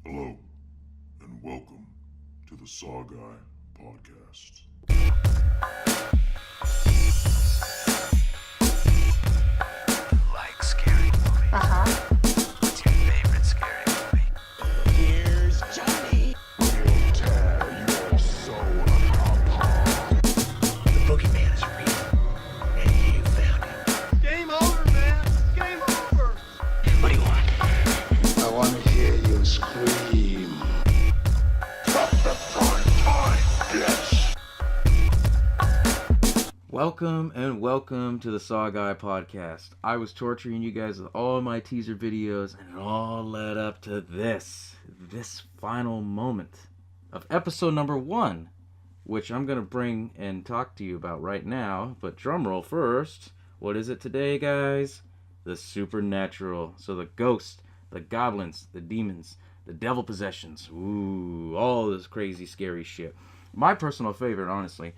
Hello, and welcome to the SaWGuY Podcast. Like scary movies. What's your favorite scary movie? Here's Johnny. We'll tear your soul apart. The boogeyman is real, and you found him. Game over, man. Game over. What do you want? I want to hear you scream. The prime time, bitch! Welcome to the SaWGuY Podcast. I was torturing you guys with all my teaser videos, and it all led up to this final moment of episode number 1, which I'm going to bring and talk to you about right now. But drumroll first, what is it today, guys? The supernatural. So the ghosts, the goblins, the demons, the devil possessions, all this crazy, scary shit. My personal favorite, honestly.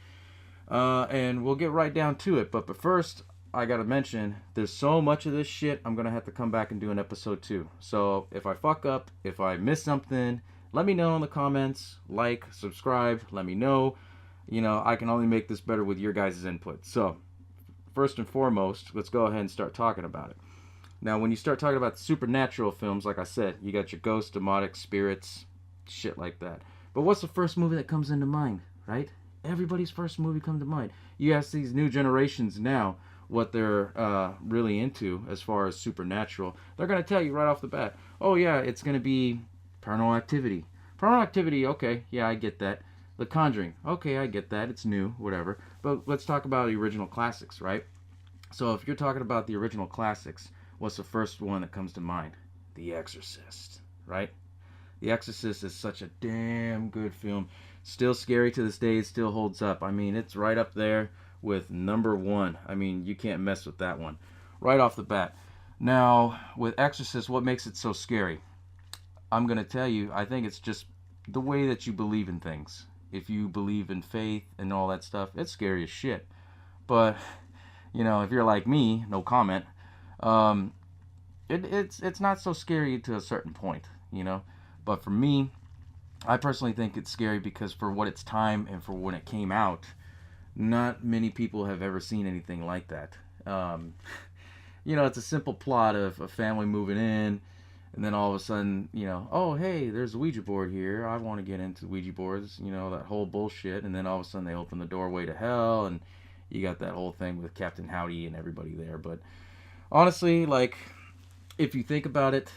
And we'll get right down to it. But first, I gotta mention, there's so much of this shit, I'm gonna have to come back and do an episode 2. So if I fuck up, if I miss something, let me know in the comments. Like, subscribe, let me know. You know, I can only make this better with your guys' input. So, first and foremost, let's go ahead and start talking about it. Now, when you start talking about supernatural films, like I said, you got your ghosts, demonic, spirits, shit like that. But what's the first movie that comes into mind, right? Everybody's first movie comes to mind. You ask these new generations now what they're really into as far as supernatural. They're going to tell you right off the bat, oh yeah, it's going to be Paranormal Activity. Paranormal Activity, okay, yeah, I get that. The Conjuring, okay, I get that. It's new, whatever. But let's talk about the original classics, right? So if you're talking about the original classics, what's the first one that comes to mind? The Exorcist, right? The Exorcist is such a damn good film. Still scary to this day. It still holds up. I mean, it's right up there with number 1. I mean, you can't mess with that one right off the bat. Now, with Exorcist, what makes it so scary? I'm going to tell you, I think it's just the way that you believe in things. If you believe in faith and all that stuff, it's scary as shit. But, you know, if you're like me, no comment, it's not so scary to a certain point, you know. But for me, I personally think it's scary because for what its time and for when it came out, not many people have ever seen anything like that. You know, it's a simple plot of a family moving in, and then all of a sudden, you know, oh, hey, there's a Ouija board here. I want to get into Ouija boards, you know, that whole bullshit. And then all of a sudden they open the doorway to hell, and you got that whole thing with Captain Howdy and everybody there. But honestly, like, if you think about it,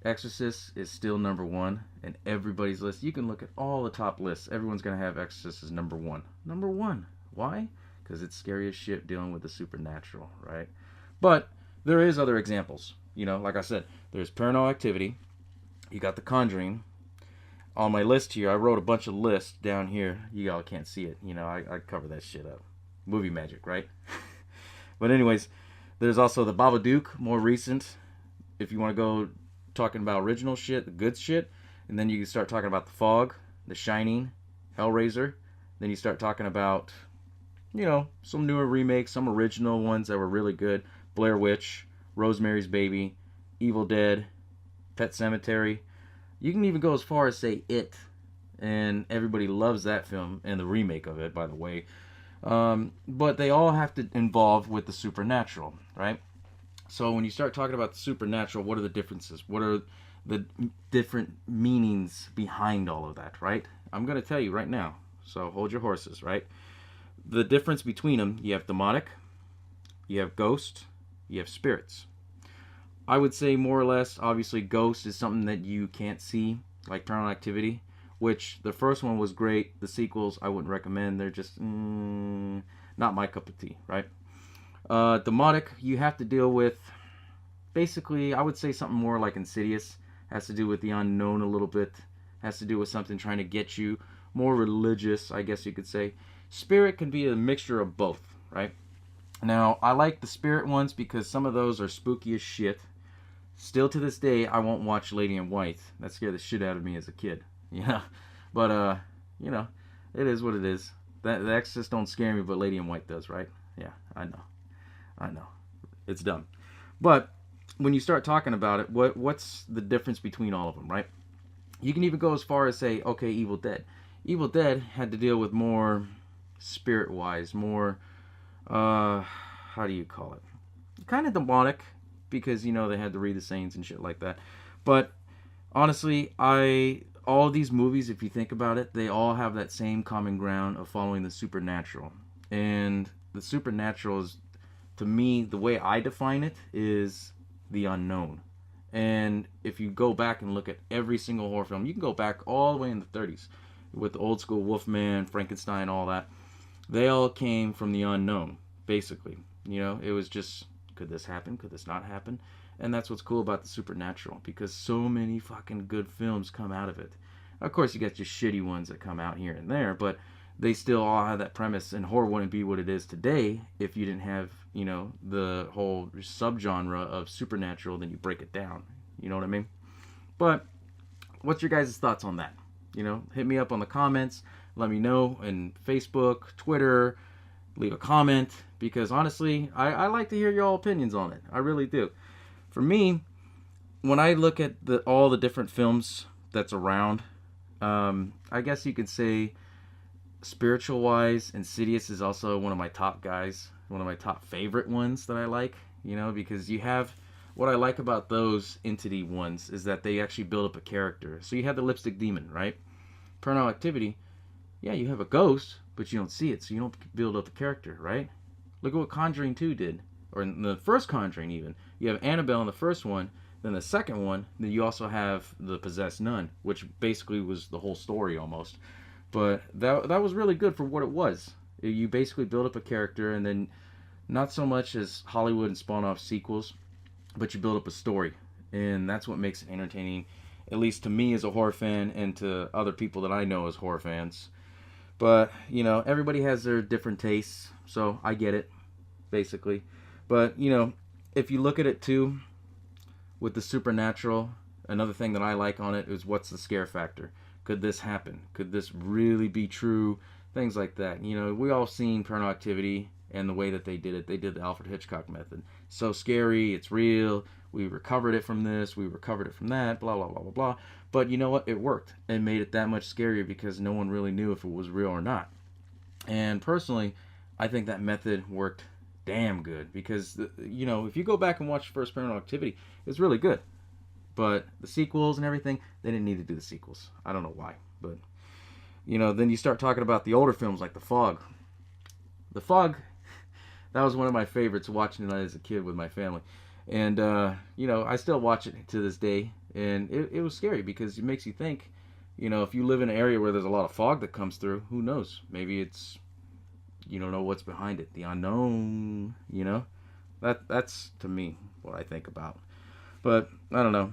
Exorcist is still number 1 in everybody's list. You can look at all the top lists. Everyone's going to have Exorcist as number 1. Number 1. Why? Because it's scary as shit dealing with the supernatural, right? But there is other examples. You know, like I said, there's Paranormal Activity. You got The Conjuring. On my list here, I wrote a bunch of lists down here. You all can't see it. You know, I cover that shit up. Movie magic, right? But anyways, there's also The Babadook, more recent. If you want to go talking about original shit, the good shit, and then you can start talking about The Fog, The Shining, Hellraiser. Then you start talking about, you know, some newer remakes, some original ones that were really good. Blair Witch, Rosemary's Baby, Evil Dead, Pet Sematary. You can even go as far as say It, and everybody loves that film and the remake of it, by the way. But they all have to involve with the supernatural, right? So when you start talking about the supernatural, what are the differences? What are the different meanings behind all of that, right? I'm going to tell you right now. So hold your horses, right? The difference between them, you have demonic, you have ghost, you have spirits. I would say more or less, obviously, ghost is something that you can't see, like Paranormal Activity, which the first one was great. The sequels, I wouldn't recommend. They're just not my cup of tea, right? Demonic, you have to deal with, basically, I would say something more like Insidious. Has to do with the unknown a little bit. Has to do with something trying to get you more religious, I guess you could say. Spirit can be a mixture of both, right? Now, I like the spirit ones because some of those are spooky as shit. Still to this day, I won't watch Lady in White. That scared the shit out of me as a kid. Yeah. But, you know, it is what it is. The Exorcist don't scare me, but Lady in White does, right? Yeah, I know. It's dumb. But when you start talking about it, what's the difference between all of them, right? You can even go as far as say, okay, Evil Dead. Evil Dead had to deal with more spirit-wise, more, how do you call it? Kind of demonic, because, you know, they had to read the saints and shit like that. But honestly, all of these movies, if you think about it, they all have that same common ground of following the supernatural. And the supernatural is, to me, the way I define it, is the unknown. And if you go back and look at every single horror film, you can go back all the way in the 30s with the old school Wolfman, Frankenstein, all that. They all came from the unknown, basically. You know, it was just, could this happen? Could this not happen? And that's what's cool about the supernatural, because so many fucking good films come out of it. Of course, you got your shitty ones that come out here and there, but they still all have that premise, and horror wouldn't be what it is today if you didn't have, you know, the whole subgenre of supernatural, then you break it down. You know what I mean? But what's your guys' thoughts on that? You know, hit me up on the comments. Let me know in Facebook, Twitter, leave a comment, because honestly, I like to hear your opinions on it. I really do. For me, when I look at all the different films that's around, I guess you could say, spiritual wise, Insidious is also one of my top guys, one of my top favorite ones that I like, you know, because you have, what I like about those entity ones is that they actually build up a character. So you have the lipstick demon, right? Paranormal Activity, yeah, you have a ghost, but you don't see it, so you don't build up a character, right? Look at what Conjuring 2 did, or in the first Conjuring even. You have Annabelle in the first one, then the second one, then you also have the possessed nun, which basically was the whole story almost. But that was really good for what it was. You basically build up a character, and then not so much as Hollywood and spawn off sequels, but you build up a story. And that's what makes it entertaining, at least to me as a horror fan, and to other people that I know as horror fans. But, you know, everybody has their different tastes, so I get it, basically. But, you know, if you look at it too, with the supernatural, another thing that I like on it is, what's the scare factor? Could this happen? Could this really be true? Things like that. You know, we all seen Paranormal Activity and the way that they did it. They did the Alfred Hitchcock method. So scary, it's real. We recovered it from this, we recovered it from that, blah, blah, blah, blah, blah. But you know what? It worked and made it that much scarier because no one really knew if it was real or not. And personally, I think that method worked damn good because, you know, if you go back and watch the first Paranormal Activity, it's really good. But the sequels and everything, they didn't need to do the sequels. I don't know why. But, you know, then you start talking about the older films like The Fog. The Fog, that was one of my favorites, watching it as a kid with my family. And, you know, I still watch it to this day. And it was scary because it makes you think, you know, if you live in an area where there's a lot of fog that comes through, who knows? Maybe it's, you don't know what's behind it. The unknown, you know? That's, to me, what I think about. But, I don't know.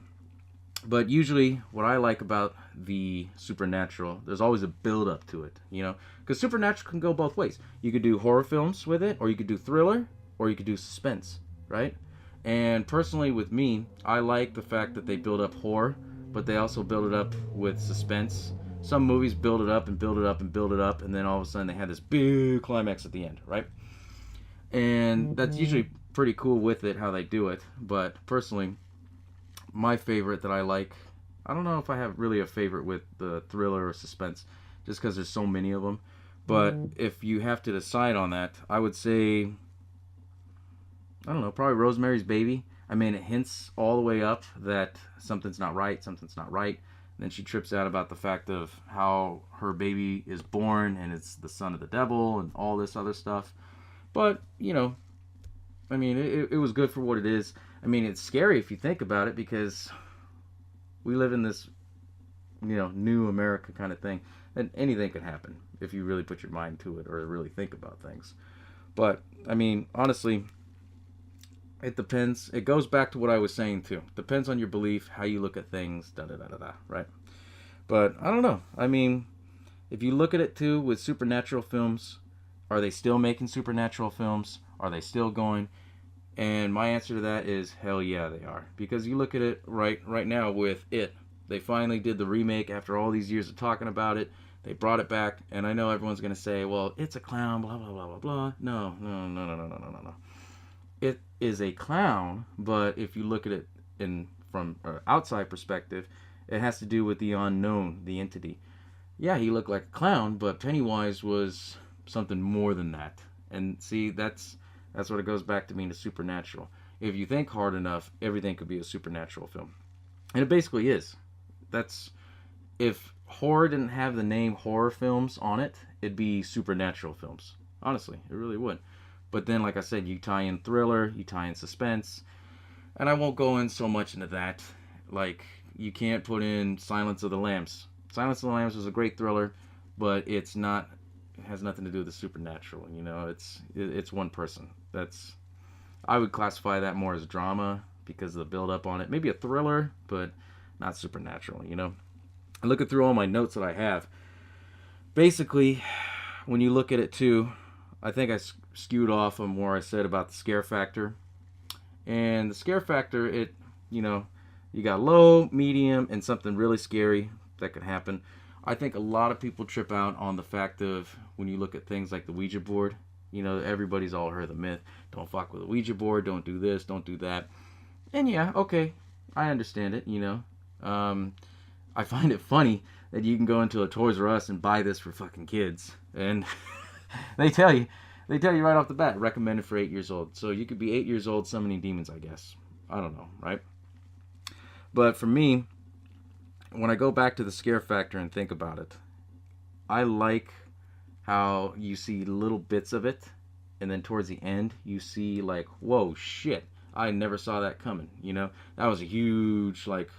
But usually, what I like about the supernatural, there's always a build-up to it, you know? Because supernatural can go both ways. You could do horror films with it, or you could do thriller, or you could do suspense, right? And personally, with me, I like the fact that they build up horror, but they also build it up with suspense. Some movies build it up and build it up and build it up, and then all of a sudden they have this big climax at the end, right? And that's usually pretty cool with it, how they do it. But personally, my favorite that I like, I don't know if I have really a favorite with the thriller or suspense, just because there's so many of them. But if you have to decide on that, I would say, I don't know, probably Rosemary's Baby. I mean, it hints all the way up that something's not right, something's not right. And then she trips out about the fact of how her baby is born and it's the son of the devil and all this other stuff. But, you know, I mean, it was good for what it is. I mean, it's scary if you think about it because we live in this, you know, new America kind of thing. And anything could happen if you really put your mind to it or really think about things. But, I mean, honestly, it depends. It goes back to what I was saying, too. Depends on your belief, how you look at things, da-da-da-da-da, right? But, I don't know. I mean, if you look at it, too, with supernatural films, are they still making supernatural films? Are they still going? And my answer to that is, hell yeah, they are. Because you look at it right now with It. They finally did the remake after all these years of talking about it. They brought it back. And I know everyone's going to say, well, it's a clown, blah, blah, blah, blah, blah. No. It is a clown, but if you look at it from an outside perspective, It has to do with the unknown, the entity. Yeah, he looked like a clown, but Pennywise was something more than that. And see, that's what it goes back to being a supernatural. If you think hard enough, everything could be a supernatural film. And it basically is. That's, if horror didn't have the name horror films on it, it'd be supernatural films. Honestly, it really would. But then, like I said, you tie in thriller, you tie in suspense, and I won't go in so much into that. Like, you can't put in Silence of the Lambs. Silence of the Lambs was a great thriller, but it has nothing to do with the supernatural. You know, it's one person. I would classify that more as drama because of the build up on it. Maybe a thriller, but not supernatural, you know. And looking through all my notes that I have, basically, when you look at it too, I think I skewed off on where I said about the scare factor. And the scare factor, you got low, medium, and something really scary that could happen. I think a lot of people trip out on the fact of when you look at things like the Ouija board. You know, everybody's all heard the myth. Don't fuck with a Ouija board. Don't do this. Don't do that. And yeah, okay. I understand it, you know. I find it funny that you can go into a Toys R Us and buy this for fucking kids. And they tell you right off the bat, recommended for 8 years old. So you could be 8 years old summoning demons, I guess. I don't know, right? But for me, when I go back to the scare factor and think about it, I like how you see little bits of it, and then towards the end, you see like, whoa, shit, I never saw that coming, you know? That was a huge, like,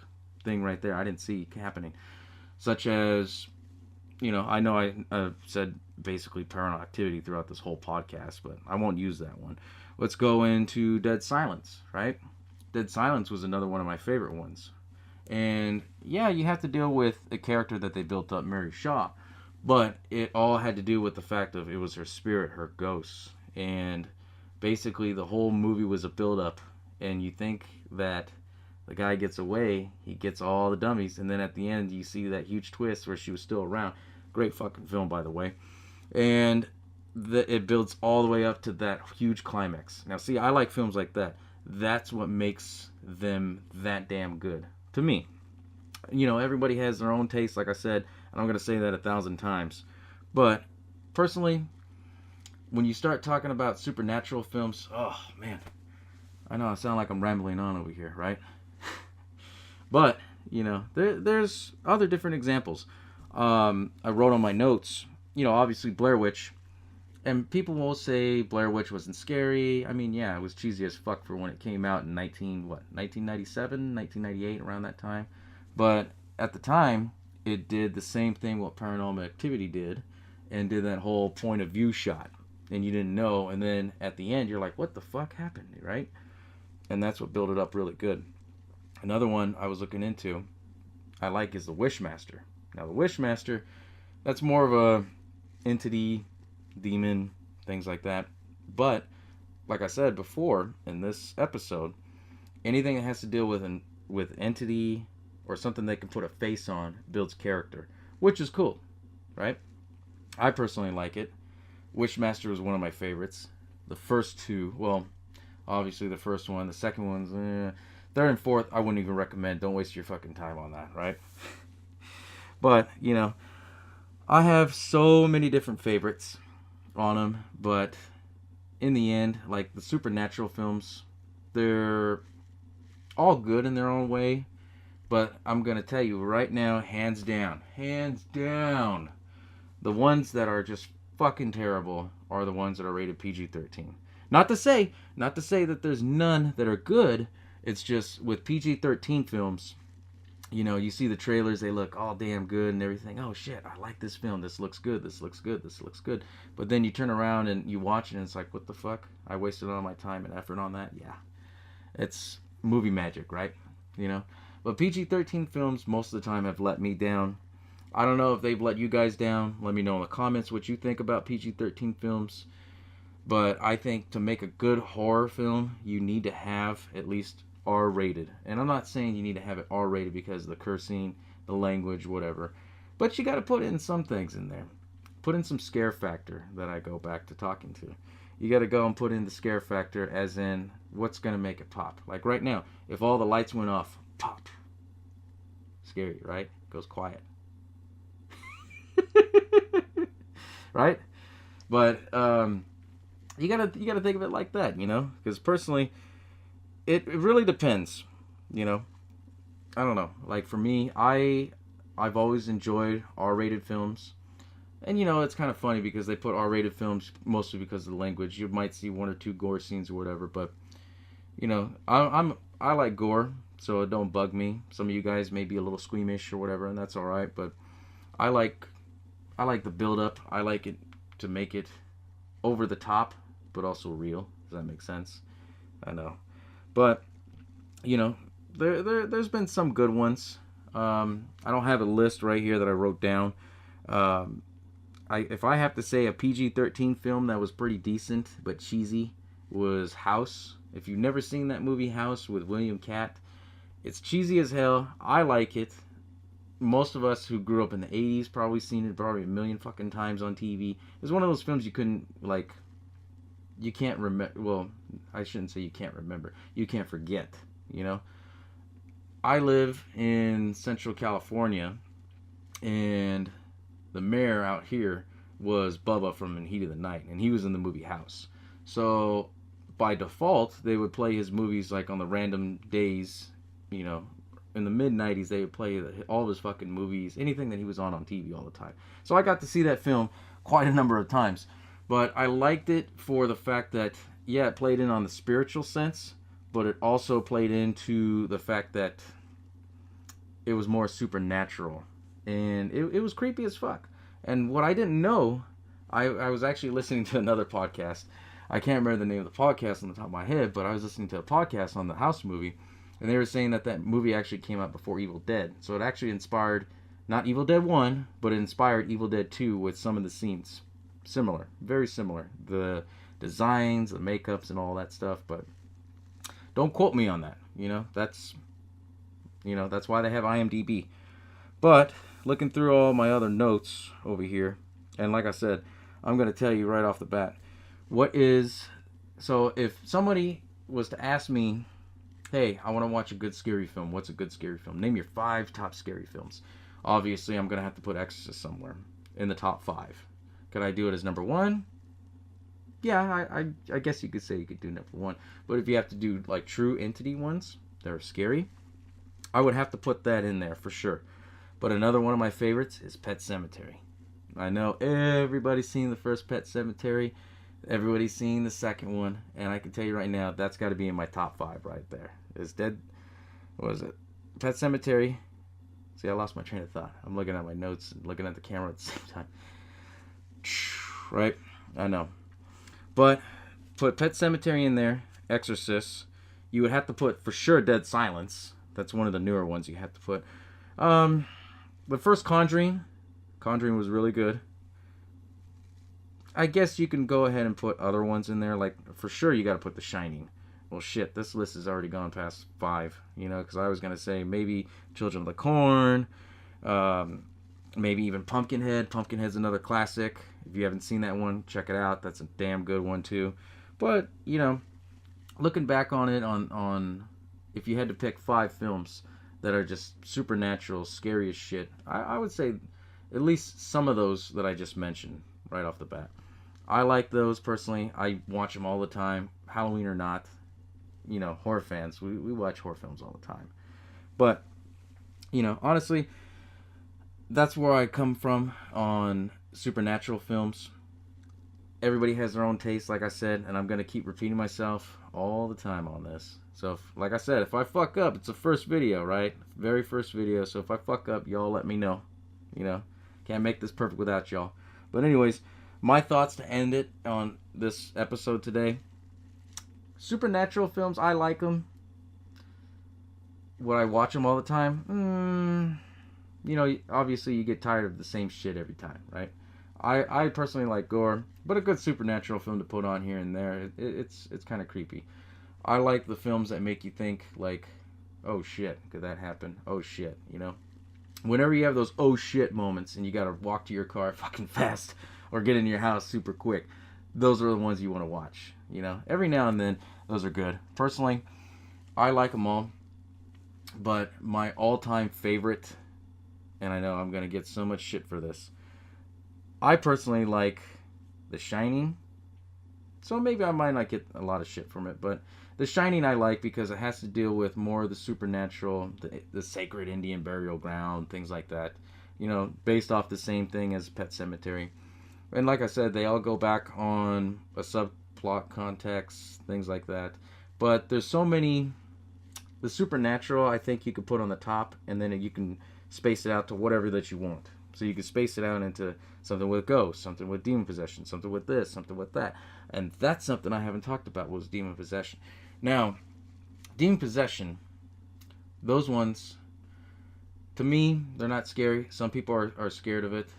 thing right there I didn't see happening. Such as, you know I said basically Paranormal Activity throughout this whole podcast, but I won't use that one. Let's go into Dead Silence, right? Dead Silence was another one of my favorite ones. And yeah, you have to deal with a character that they built up, Mary Shaw. But it all had to do with the fact of it was her spirit, her ghosts. And basically the whole movie was a build-up. And you think that the guy gets away, he gets all the dummies. And then at the end, you see that huge twist where she was still around. Great fucking film, by the way. And it builds all the way up to that huge climax. Now, see, I like films like that. That's what makes them that damn good. To me. You know, everybody has their own taste, like I said. And I'm going to say that 1,000 times. But, personally, when you start talking about supernatural films, oh, man. I know I sound like I'm rambling on over here, right? But, you know, there's other different examples. I wrote on my notes, you know, obviously Blair Witch. And people will say Blair Witch wasn't scary. I mean, yeah, it was cheesy as fuck for when it came out in 1997, 1998, around that time. But at the time, it did the same thing what Paranormal Activity did, and did that whole point of view shot. And you didn't know, and then at the end, you're like, what the fuck happened, right? And that's what built it up really good. Another one I was looking into, I like, is the Wishmaster. Now, the Wishmaster, that's more of a entity, demon, things like that. But, like I said before in this episode, anything that has to deal with entity or something they can put a face on builds character, which is cool, right? I personally like it. Wishmaster was one of my favorites. The first two, well, obviously the first one. The second one's, third and fourth, I wouldn't even recommend. Don't waste your fucking time on that, right? But, you know, I have so many different favorites on them, but in the end, like the supernatural films, they're all good in their own way. But I'm going to tell you right now, hands down, the ones that are just fucking terrible are the ones that are rated PG-13. Not to say that there's none that are good. It's just with PG-13 films, you know, you see the trailers, they look all damn good and everything. Oh shit, I like this film. This looks good. This looks good. This looks good. But then you turn around and you watch it and it's like, what the fuck? I wasted all my time and effort on that? Yeah. It's movie magic, right? You know? But PG-13 films most of the time have let me down. I don't know if they've let you guys down. Let me know in the comments what you think about PG-13 films. But I think to make a good horror film, you need to have at least R-rated. And I'm not saying you need to have it R-rated because of the cursing, the language, whatever. But you got to put in some things in there. Put in some scare factor that I go back to talking to. You got to go and put in the scare factor as in what's going to make it pop. Like right now, if all the lights went off, pop. scary, right? It goes quiet. Right? But you gotta think of it like that, you know? Because personally, it really depends, you know? I don't know. Like, for me, I've always enjoyed R-rated films. And, you know, it's kind of funny because they put R-rated films mostly because of the language. You might see one or two gore scenes or whatever, but, you know, I like gore, so it don't bug me. Some of you guys may be a little squeamish or whatever, and that's all right, but I like the build-up. I like it to make it over the top, but also real. Does that make sense? I know. But, you know, there's been some good ones. I don't have a list right here that I wrote down. If I have to say a PG-13 film that was pretty decent but cheesy was House. If you've never seen that movie House with William Catt, it's cheesy as hell. I like it. Most of us who grew up in the 80s probably seen it probably a million fucking times on TV. It's one of those films you couldn't, like, you can't remember. Well, I shouldn't say you can't remember. You can't forget, you know? I live in Central California, and the mayor out here was Bubba from In Heat of the Night, and he was in the movie House. So, by default, they would play his movies, like, on the random days, you know. In the mid-90s, they would play all of his fucking movies, anything that he was on TV all the time. So I got to see that film quite a number of times. But I liked it for the fact that, yeah, it played in on the spiritual sense, but it also played into the fact that it was more supernatural. And it was creepy as fuck. And what I didn't know, I was actually listening to another podcast. I can't remember the name of the podcast on the top of my head, but I was listening to a podcast on the House movie. And they were saying that movie actually came out before Evil Dead. So it actually inspired, not Evil Dead 1, but it inspired Evil Dead 2 with some of the scenes. Similar. Very similar. The designs, the makeups, and all that stuff. But don't quote me on that. You know, that's why they have IMDb. But looking through all my other notes over here, and like I said, I'm going to tell you right off the bat, so if somebody was to ask me, hey, I want to watch a good scary film. What's a good scary film? Name your 5 top scary films. Obviously, I'm going to have to put Exorcist somewhere in the top 5. Could I do it as number 1? Yeah, I guess you could say you could do number 1. But if you have to do, like, true entity ones that are scary, I would have to put that in there for sure. But another one of my favorites is Pet Sematary. I know everybody's seen the first Pet Sematary. Everybody's seen the second one, and I can tell you right now, that's got to be in my top 5 right there. It's dead. What was it? Pet Sematary. See, I lost my train of thought. I'm looking at my notes and looking at the camera at the same time. Right? I know. But put Pet Sematary in there. Exorcist. You would have to put, for sure, Dead Silence. That's one of the newer ones you have to put. The first Conjuring. Conjuring was really good. I guess you can go ahead and put other ones in there. Like, for sure, you got to put The Shining. Well, shit, this list has already gone past 5, you know, because I was going to say maybe Children of the Corn, maybe even Pumpkinhead. Pumpkinhead's another classic. If you haven't seen that one, check it out. That's a damn good one, too. But, you know, looking back on it, on if you had to pick 5 films that are just supernatural, scary as shit, I would say at least some of those that I just mentioned right off the bat. I like those personally. I watch them all the time, Halloween or not. You know, horror fans, we watch horror films all the time. But, you know, honestly, that's where I come from on supernatural films. Everybody has their own taste, like I said, and I'm going to keep repeating myself all the time on this. So, like I said, if I fuck up, it's the first video, right? Very first video, so if I fuck up, y'all let me know. You know, can't make this perfect without y'all. But anyways, my thoughts to end it on this episode today. Supernatural films, I like them. Would I watch them all the time? You know, obviously you get tired of the same shit every time, right? I personally like gore, but a good supernatural film to put on here and there, it's kind of creepy. I like the films that make you think, like, oh shit, could that happen? Oh shit, you know? Whenever you have those oh shit moments and you gotta walk to your car fucking fast or get into your house super quick, those are the ones you want to watch, you know? Every now and then, those are good. Personally, I like them all, but my all-time favorite and I know I'm going to get so much shit for this. I personally like The Shining, so maybe I might not get a lot of shit from it, but The Shining I like because it has to deal with more of the supernatural, the sacred Indian burial ground, things like that. You know, based off the same thing as Pet Sematary. And like I said, they all go back on a subplot context, things like that. But there's so many. The supernatural, I think you could put on the top, and then you can space it out to whatever that you want. So you can space it out into something with ghosts, something with demon possession, something with this, something with that. And that's something I haven't talked about, was demon possession. Now, demon possession, those ones, to me, they're not scary. Some people are scared of it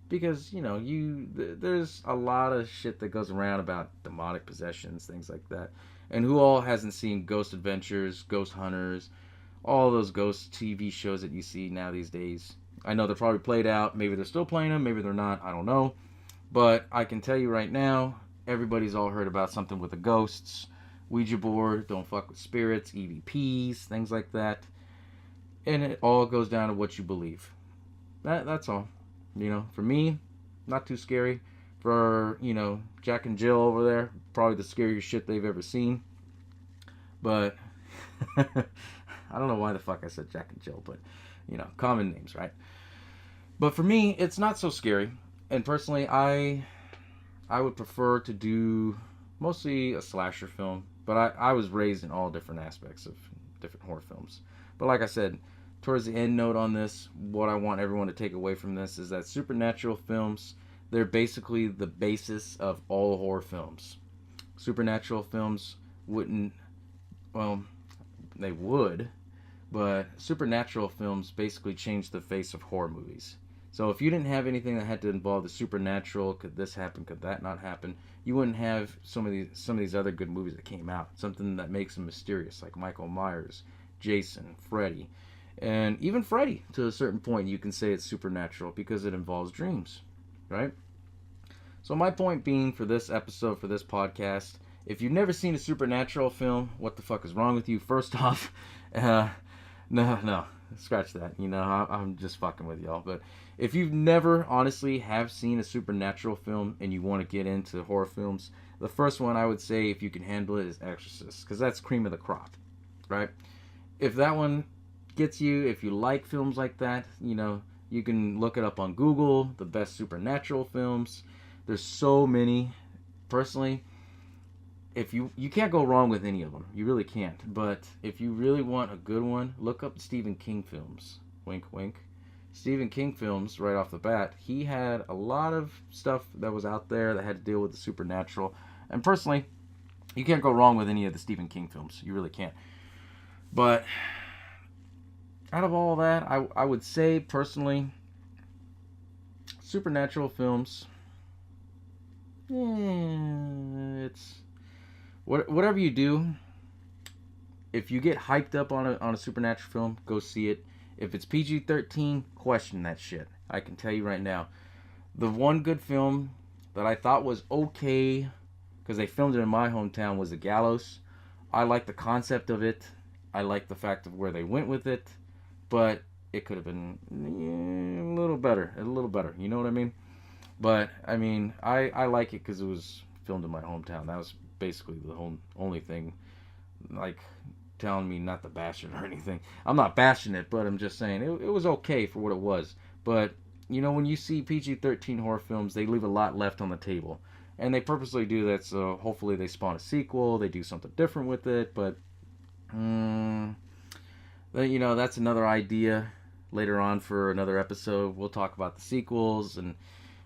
because, you know, there's a lot of shit that goes around about demonic possessions, things like that. And who all hasn't seen Ghost Adventures, Ghost Hunters, all those ghost TV shows that you see now these days? I know they're probably played out. Maybe they're still playing them. Maybe they're not. I don't know. But I can tell you right now, everybody's all heard about something with the ghosts, Ouija board, don't fuck with spirits, EVPs, things like that. And it all goes down to what you believe. That's all. You know, for me, not too scary. For, you know, Jack and Jill over there, probably the scariest shit they've ever seen. But I don't know why the fuck I said Jack and Jill, but, you know, common names, right? But for me, it's not so scary. And personally, I would prefer to do mostly a slasher film. But I was raised in all different aspects of different horror films. But like I said, towards the end note on this, what I want everyone to take away from this is that supernatural films, they're basically the basis of all horror films. Supernatural films wouldn't, well, they would, but supernatural films basically changed the face of horror movies. So if you didn't have anything that had to involve the supernatural, could this happen, could that not happen, you wouldn't have some of these other good movies that came out. Something that makes them mysterious, like Michael Myers, Jason, Freddy. And even Freddy, to a certain point, you can say it's supernatural because it involves dreams, right? So my point being for this episode, for this podcast, if you've never seen a supernatural film, what the fuck is wrong with you? First off, no, scratch that. You know, I'm just fucking with y'all. But if you've never honestly have seen a supernatural film and you want to get into horror films, the first one I would say, if you can handle it, is Exorcist, because that's cream of the crop, right? If that one gets you, if you like films like that, you know, you can look it up on Google, the best supernatural films. There's so many. Personally, if you can't go wrong with any of them. You really can't. But if you really want a good one, look up Stephen King films. Wink, wink. Stephen King films, right off the bat, he had a lot of stuff that was out there that had to deal with the supernatural. And personally, you can't go wrong with any of the Stephen King films. You really can't. But out of all that, I would say, personally, supernatural films, it's whatever you do. If you get hyped up on a supernatural film, go see it. If it's PG-13, question that shit. I can tell you right now. The one good film that I thought was okay, because they filmed it in my hometown, was The Gallows. I like the concept of it. I like the fact of where they went with it. But it could have been a little better. You know what I mean? But, I mean, I like it because it was filmed in my hometown. That was basically the only thing, like, telling me not to bash it or anything. I'm not bashing it, but I'm just saying it was okay for what it was. But, you know, when you see PG-13 horror films, they leave a lot left on the table. And they purposely do that, so hopefully they spawn a sequel, they do something different with it, but, you know, that's another idea later on for another episode. We'll talk about the sequels, and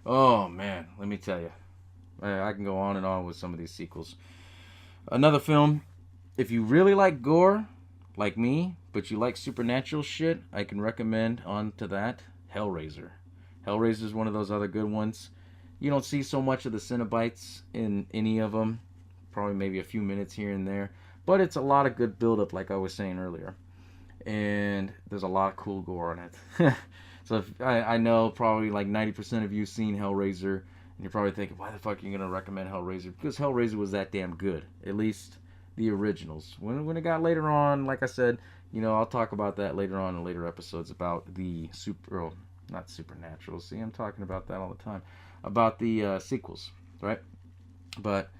oh man, let me tell you, I can go on and on with some of these sequels. Another film, if you really like gore, like me, but you like supernatural shit, I can recommend onto that, Hellraiser. Hellraiser is one of those other good ones. You don't see so much of the Cenobites in any of them, probably maybe a few minutes here and there, but it's a lot of good build-up, like I was saying earlier. And there's a lot of cool gore in it. So I know probably like 90% of you seen Hellraiser, and you're probably thinking, why the fuck are you going to recommend Hellraiser? Because Hellraiser was that damn good. At least the originals. When it got later on, like I said, you know, I'll talk about that later on in later episodes about the not supernatural. See, I'm talking about that all the time. About the sequels, right? But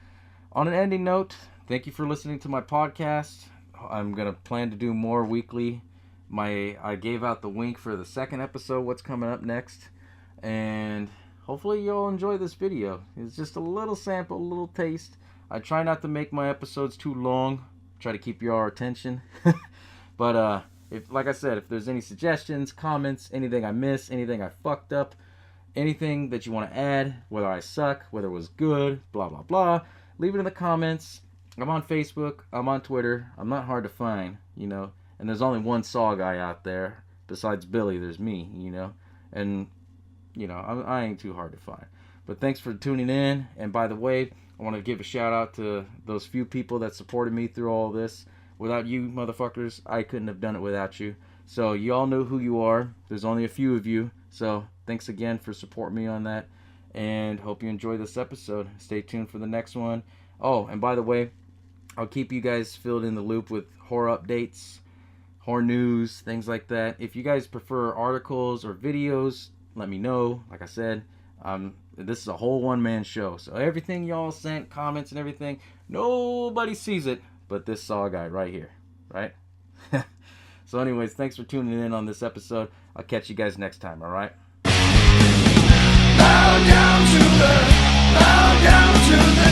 on an ending note, thank you for listening to my podcast. I'm going to plan to do more weekly. I gave out the wink for the second episode, what's coming up next. And hopefully you'll enjoy this video. It's just a little sample, a little taste. I try not to make my episodes too long. Try to keep your attention. But if, like I said, if there's any suggestions, comments, anything I missed, anything I fucked up, anything that you want to add, whether I suck, whether it was good, blah, blah, blah, leave it in the comments. I'm on Facebook. I'm on Twitter. I'm not hard to find, you know. And there's only one SaWGuy out there. Besides Billy, there's me, you know. And, you know, I ain't too hard to find. But thanks for tuning in. And by the way, I want to give a shout out to those few people that supported me through all this. Without you motherfuckers, I couldn't have done it without you. So you all know who you are. There's only a few of you. So thanks again for supporting me on that. And hope you enjoy this episode. Stay tuned for the next one. Oh, and by the way, I'll keep you guys filled in the loop with horror updates, horror news, things like that. If you guys prefer articles or videos, let me know. Like I said, this is a whole one-man show. So everything y'all sent, comments and everything, nobody sees it but this SaWGuy right here, right? So anyways, thanks for tuning in on this episode. I'll catch you guys next time, all right? Bow down to the